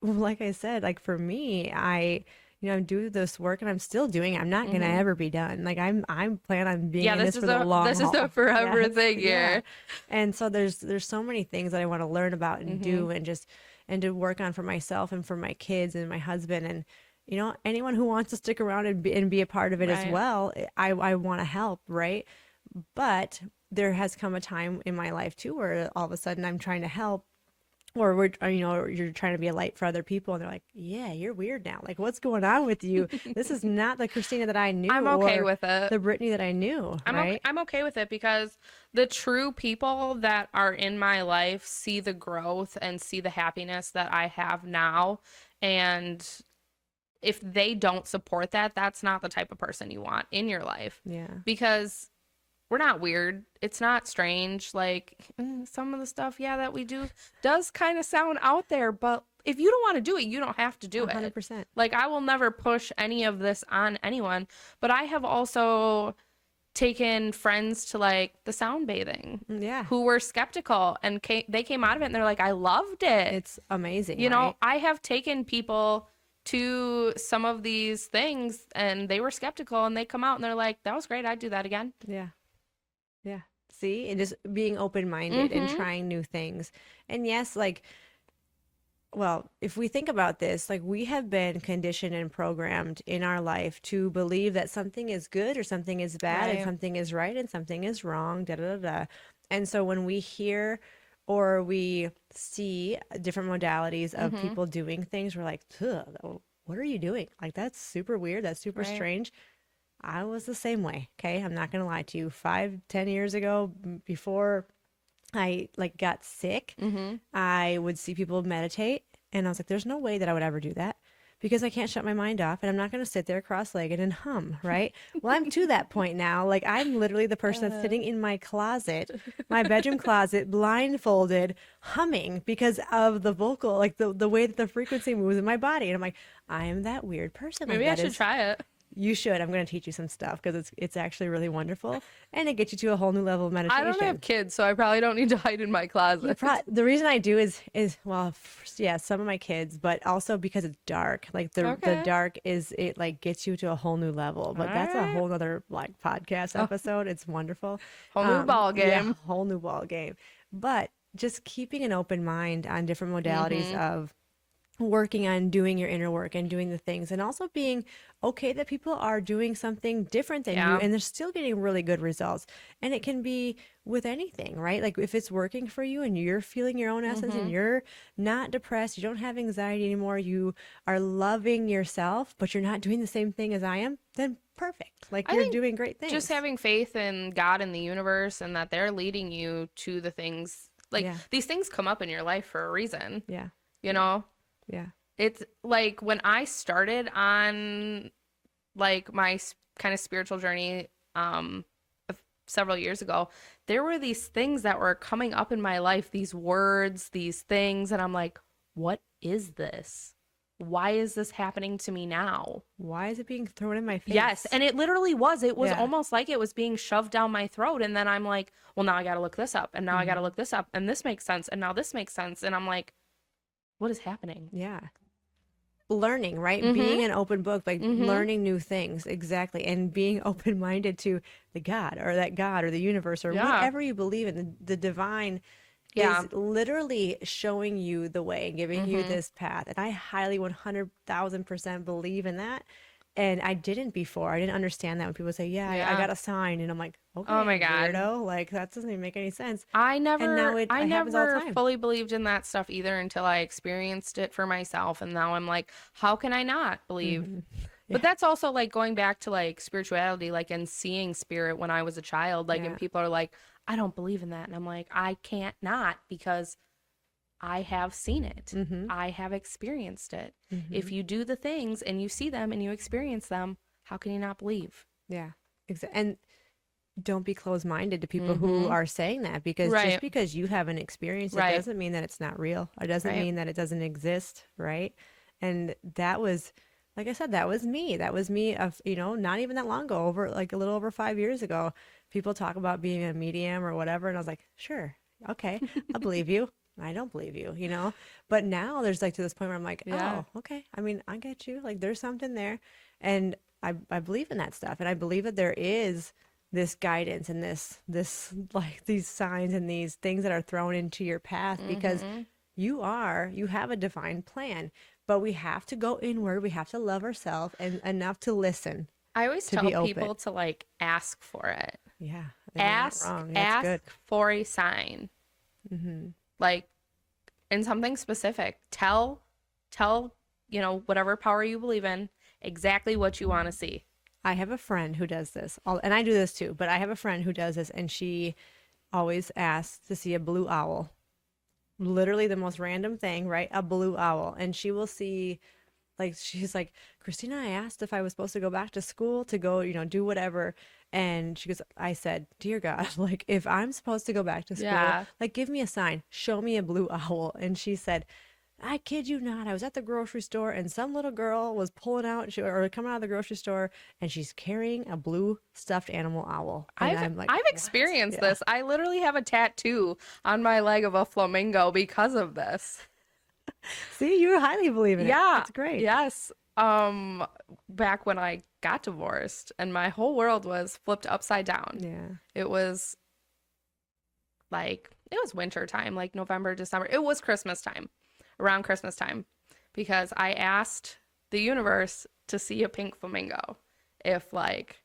like I said, like, for me, I do this work and I'm still doing it. I'm not going to ever be done. Like, I'm planning on being in this for the long haul. This is a forever thing here. And so there's so many things that I want to learn about and do and to work on for myself and for my kids and my husband. And, anyone who wants to stick around and be a part of it as well, I want to help. Right. But there has come a time in my life too, where all of a sudden I'm trying to help, or you're trying to be a light for other people, and they're like, yeah, you're weird now. Like, what's going on with you? This is not the Khrystyna that I knew. I'm okay with it. The Brittany that I knew. I'm okay with it, because the true people that are in my life see the growth and see the happiness that I have now. And if they don't support that, that's not the type of person you want in your life. Yeah. Because we're not weird. It's not strange. Like, some of the stuff, that we do does kind of sound out there, but if you don't want to do it, you don't have to do 100%. it. Like, I will never push any of this on anyone, but I have also taken friends to like the sound bathing who were skeptical, and they came out of it and they're like, I loved it. It's amazing. You know, I have taken people to some of these things and they were skeptical, and they come out and they're like, that was great. I'd do that again. Yeah. See, and just being open-minded and trying new things. And yes, like, well, if we think about this, like, we have been conditioned and programmed in our life to believe that something is good or something is bad and something is right and something is wrong, And so when we hear or we see different modalities of people doing things, we're like, what are you doing? Like, that's super weird. That's super strange. I was the same way. Okay. I'm not going to lie to you. 5-10 years ago, before I like got sick, I would see people meditate, and I was like, there's no way that I would ever do that. because I can't shut my mind off, and I'm not going to sit there cross-legged and hum, right? Well, I'm to that point now. Like, I'm literally the person that's sitting in my closet, my bedroom closet, blindfolded, humming because of the vocal, like the way that the frequency moves in my body. And I'm like, I am that weird person. Like, Maybe I that should is, try it. you should. I'm going to teach you some stuff because it's actually really wonderful, and it gets you to a whole new level of I don't meditation. have kids, so I probably don't need to hide in my closet. The reason I do is well, yeah, some of my kids, but also because it's dark. Like the Okay. dark is, it like gets you to a whole new level. But that's a Alright. whole other like podcast episode. It's wonderful. Whole new ball Yeah, game. whole new ball game. But just keeping an open mind on different modalities of working on doing your inner work and doing the things, and also being okay that people are doing something different than you Yeah. and they're still getting really good results. And it can be with anything, right? Like if it's working for you and you're feeling your own essence and you're not depressed, you don't have anxiety anymore, you are loving yourself, but you're not doing the same thing as I am, then perfect. Like I you're think doing great things. Just having faith in God and the universe and that they're leading you to the things. Like Yeah. these things come up in your life for a reason, Yeah. you know? Yeah. It's like when I started on like my kind of spiritual journey several years ago, there were these things that were coming up in my life, these words, these things, and I'm like, what is this? Why is this happening to me now? Why is it being thrown in my face? Yes, and it literally was. It was Yeah. almost like it was being shoved down my throat, and then I'm like, well, now I got to look this up, and now I got to look this up, and this makes sense, and now this makes sense, and I'm like, what is happening? Yeah. Learning, right? Being an open book, like learning new things. Exactly. And being open-minded to the God or that God or the universe or Yeah. whatever you believe in. The divine Yeah. is literally showing you the way and giving you this path. And I highly 100,000% believe in that. And I didn't before. I didn't understand that when people say, yeah, I Yeah. got a sign. And I'm like, okay, Oh my God. weirdo. Like, that doesn't even make any sense. I never, now it happens all the never time. fully believed in that stuff either until I experienced it for myself, and now I'm like, how can I not believe? But that's also like going back to like spirituality, like and seeing spirit when I was a child, like, Yeah. and people are like, I don't believe in that, and I'm like, I can't not because I have seen it. I have experienced it. If you do the things and you see them and you experience them, how can you not believe? Yeah. And don't be closed-minded to people who are saying that, because Right. just because you haven't experienced it Right. doesn't mean that it's not real. It doesn't Right. mean that it doesn't exist, right? And that was, like I said, that was me. That was me of, not even that long ago, over like a little over 5 years ago. People talk about being a medium or whatever, and I was like, sure, okay, I believe you. I don't believe you. But now there's like to this point where I'm like, Yeah. oh, okay. I mean, I get you. Like there's something there. And I believe in that stuff. And I believe that there is this guidance and this like these signs and these things that are thrown into your path, because you have a divine plan. But we have to go inward. We have to love ourselves and enough to listen. I always To tell be open. people to like ask for it. Yeah. They're not Ask wrong. That's good. for a sign, like in something specific. Tell whatever power you believe in exactly what you want to see. I have a friend who does this, and I do this too, but I have a friend who does this, and she always asks to see a blue owl. Literally the most random thing, right? A blue owl. And she will see, like, she's like, Khrystyna, I asked if I was supposed to go back to school to go, do whatever. And she goes, I said, dear God, like, if I'm supposed to go back to school, Yeah. like, give me a sign, show me a blue owl. And she said, I kid you not, I was at the grocery store and some little girl was pulling out or coming out of the grocery store, and she's carrying a blue stuffed animal owl. And I'm like, I've "What?" experienced Yeah. this. I literally have a tattoo on my leg of a flamingo because of this. See, you highly believe in it. Yeah. That's great. Yes. Back when I got divorced and my whole world was flipped upside down. Yeah. It was winter time, like November, December. It was Christmas time, around Christmas time, because I asked the universe to see a pink flamingo if like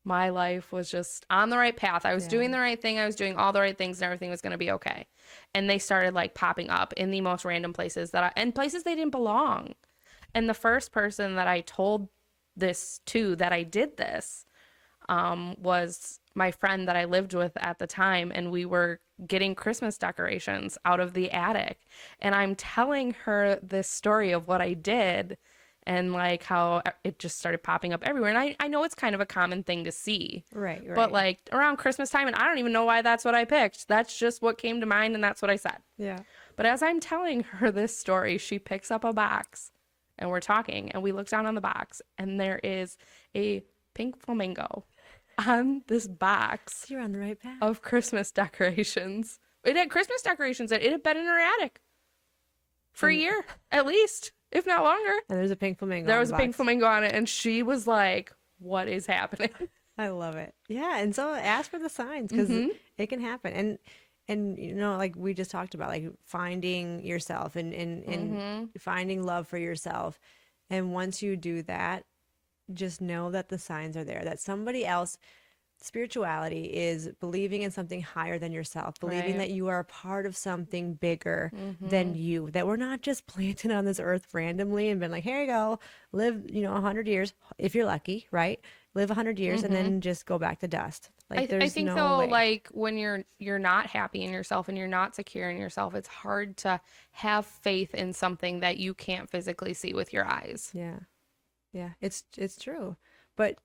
my life was just on the right path. I was Yeah. doing the right thing. I was doing all the right things and everything was going to be okay. And they started like popping up in the most random places and places they didn't belong. And the first person that I told this to that I did this was my friend that I lived with at the time, and we were getting Christmas decorations out of the attic. And I'm telling her this story of what I did, and like how it just started popping up everywhere. And I know it's kind of a common thing to see. Right. But like around Christmas time, and I don't even know why that's what I picked. That's just what came to mind, and that's what I said. Yeah. But as I'm telling her this story, she picks up a box and we're talking, and we look down on the box, and there is a pink flamingo on this box You're on the right path. of Christmas decorations. It had Christmas decorations. It had been in her attic for a year, at least, if not longer. And there's a pink flamingo. There was a pink flamingo on it, and she was like, what is happening? I love it. Yeah. And so ask for the signs, because it can happen. And you know, like we just talked about, like finding yourself and finding love for yourself. And once you do that, just know that the signs are there, that somebody else, spirituality is believing in something higher than yourself, believing Right. that you are a part of something bigger than you, that we're not just planted on this earth randomly and been like, here you go, live, 100 years, if you're lucky, right? Live 100 years and then just go back to dust. Like I there's think no though, way. like when you're not happy in yourself and you're not secure in yourself, it's hard to have faith in something that you can't physically see with your eyes. Yeah. Yeah, it's true. But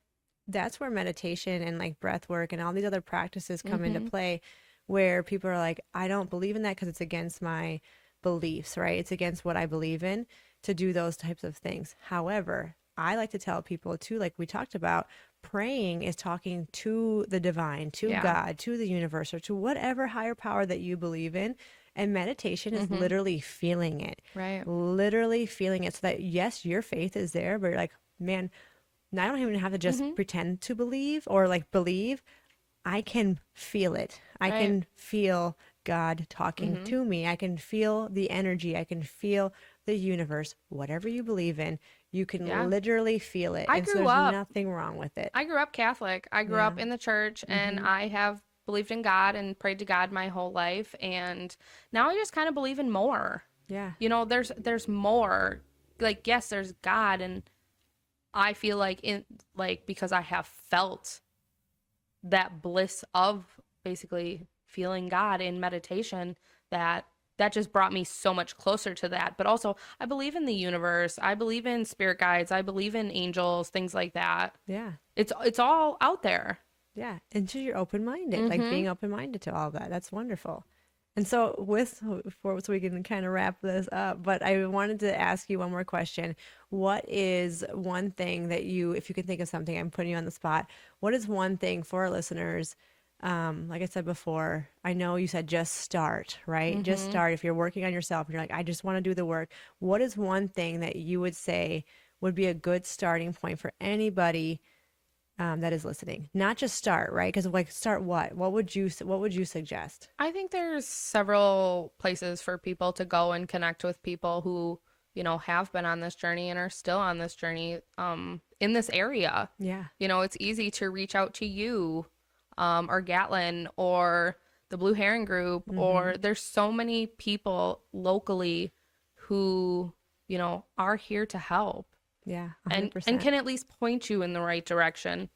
that's where meditation and like breath work and all these other practices come into play, where people are like, I don't believe in that because it's against my beliefs, right? It's against what I believe in to do those types of things. However, I like to tell people too, like we talked about, praying is talking to the divine, to Yeah. God, to the universe, or to whatever higher power that you believe in. And meditation is literally feeling it. Right. Literally feeling it, so that yes, your faith is there, but you're like, man, I don't even have to just pretend to believe or like believe. I can feel it. I Right. can feel God talking to me. I can feel the energy. I can feel the universe. Whatever you believe in, you can Yeah. literally feel it. I And so grew there's up- nothing wrong with it. I grew up Catholic. I grew up in the church, and I have believed in God and prayed to God my whole life. And now I just kind of believe in more. Yeah. You know, there's more. Like, yes, there's God, and I feel like because I have felt that bliss of basically feeling God in meditation, that just brought me so much closer to that. But also, I believe in the universe. I believe in spirit guides. I believe in angels, things like that. Yeah. It's all out there. Yeah. And so you're open-minded, like being open-minded to all that. That's wonderful. And so so we can kind of wrap this up, but I wanted to ask you one more question. What is one thing that if you can think of something, I'm putting you on the spot. What is one thing for our listeners? Like I said before, I know you said just start, right? Just start. If you're working on yourself and you're like, I just want to do the work. What is one thing that you would say would be a good starting point for anybody that is listening? Not just start, right? Because like, start what? What would you suggest? I think there's several places for people to go and connect with people who, have been on this journey and are still on this journey in this area. Yeah. It's easy to reach out to you or Gatlin or the Blue Heron Group, or there's so many people locally who, are here to help. Yeah. 100%. And can at least point you in the right direction,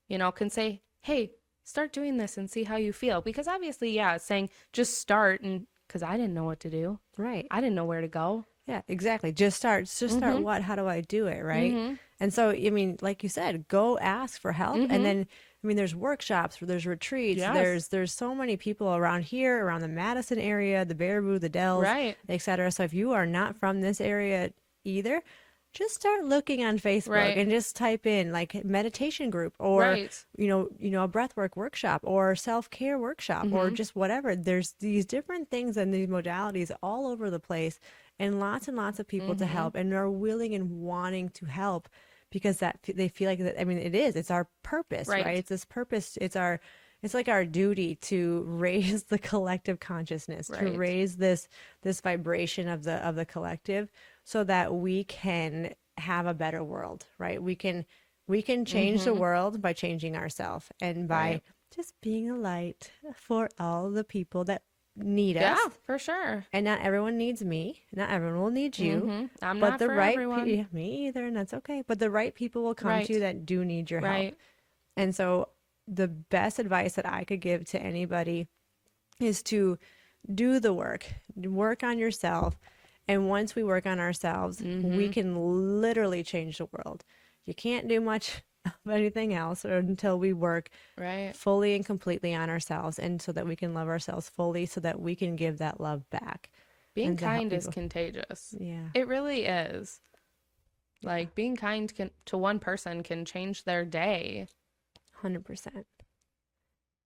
can say, hey, start doing this and see how you feel. Because obviously, yeah, saying just start, and because I didn't know what to do. Right. I didn't know where to go. Yeah, exactly. Just start. Start what? How do I do it? Right. And so, I mean, like you said, go ask for help. And then, I mean, there's workshops, there's retreats, Yes. there's so many people around here, around the Madison area, the Baraboo, the Dells, Right. etc. So if you are not from this area either, just start looking on Facebook Right. and just type in like meditation group or Right. a breathwork workshop or self-care workshop or just whatever. There's these different things and these modalities all over the place, and lots of people to help and are willing and wanting to help, because they feel like that. I mean, it's our purpose, Right. right? It's this purpose. It's like our duty to raise the collective consciousness, to Right. raise this vibration of the collective, so that we can have a better world, right? We can change the world by changing ourselves and by Right. just being a light for all the people that need Yeah, us. for sure. And not everyone needs me. Not everyone will need you. I'm But not the for right everyone. me either, and that's okay. But the right people will come to you that do need your help. Right. And so the best advice that I could give to anybody is to do the work on yourself, And once we work on ourselves, we can literally change the world. You can't do much of anything else or until we work Right. fully and completely on ourselves, and so that we can love ourselves fully so that we can give that love back. Being And to help kind is people. contagious. Yeah, It really is. Like being kind to one person can change their day. 100%.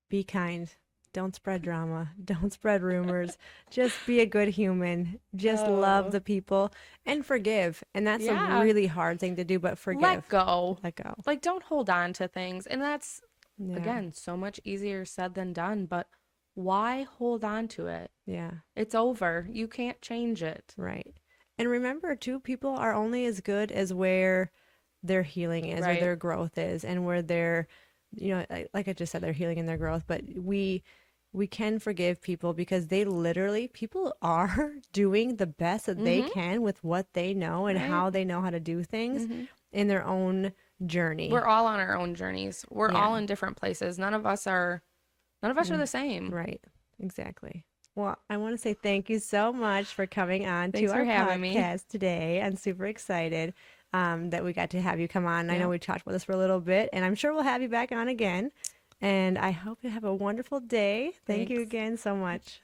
Be kind. Don't spread drama. Don't spread rumors. Just be a good human. Just love Oh, the people and forgive. And that's a yeah. really hard thing to do, but forgive. Let go. Let go. Like, don't hold on to things. And that's, Yeah. again, so much easier said than done. But why hold on to it? Yeah. It's over. You can't change it. Right. And remember, too, people are only as good as where their healing is, or Right. their growth is, and where their, like I just said, their healing and their growth. But we can forgive people because people are doing the best that they can with what they know and Right. how they know how to do things in their own journey. We're all on our own journeys. We're Yeah. all in different places. None of us are the same. Right. Exactly. Well, I want to say thank you so much for coming on Thanks to our for having me. podcast today. I'm super excited that we got to have you come on. I know Yeah. we talked about this for a little bit, and I'm sure we'll have you back on again. And I hope you have a wonderful day. Thank you Thanks. again so much.